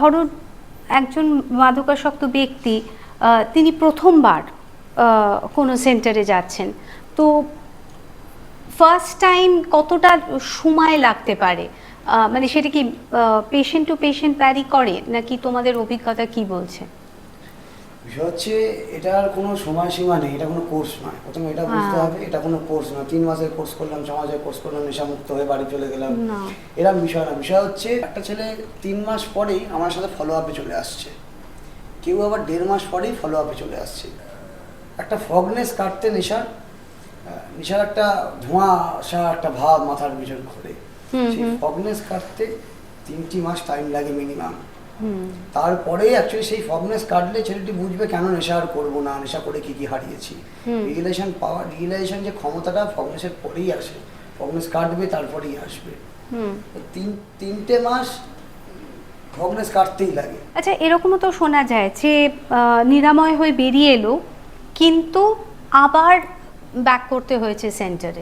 ধরুন একজন মাদকাসক্ত ব্যক্তি তিনি প্রথমবার কোনো সেন্টারে যাচ্ছেন, তো ফার্স্ট টাইম কতটা সময় লাগতে পারে? মানে সেটা কি পেশেন্ট টু পেশেন্ট ভ্যারি করে, নাকি তোমাদের অভিজ্ঞতা কি বলছে? বিষয় হচ্ছে এটার কোনো সময়সীমা নেই, এটা কোনো কোর্স নয়। প্রথমে এটা বুঝতে হবে, এটা কোনো কোর্স নয়। 3 মাসের কোর্স করলাম, 6 মাসের কোর্স করলাম, নেশামুক্ত হয়ে বাড়ি চলে গেলাম, এরকম বিষয় না। বিষয় হচ্ছে একটা ছেলে 3 মাস পরেই আমার সাথে ফলো আপে চলে আসছে, কেউ আবার 1.5 মাস পরেই ফলো আপে চলে আসছে। একটা ফগনেস কাটতে নেশার একটা ধোঁয়াশা একটা ভাব মাথার পিছন ঘুরে, সেই ফগনেস কাটতে 3টি মাস টাইম লাগে মিনিমাম। তারপরে অ্যাকচুয়ালি সেই ফগনেস কাটলে ছেলেটি বুঝবে কেন নেশা আর করবো না, নেশা করে কি কি হারিয়েছি। রিয়েলাইজেশন যে ক্ষমতাটা ফগনেসের পরেই আসে, ফগনেস কাটবে তারপরেই আসবে। 3টে মাস ফগনেস কাটতেই লাগে। আচ্ছা, এরকমও তো শোনা যায় যে নিরাময় হয়ে বেরিয়ে এলো কিন্তু আবার ব্যাক করতে হয়েছে সেন্টারে।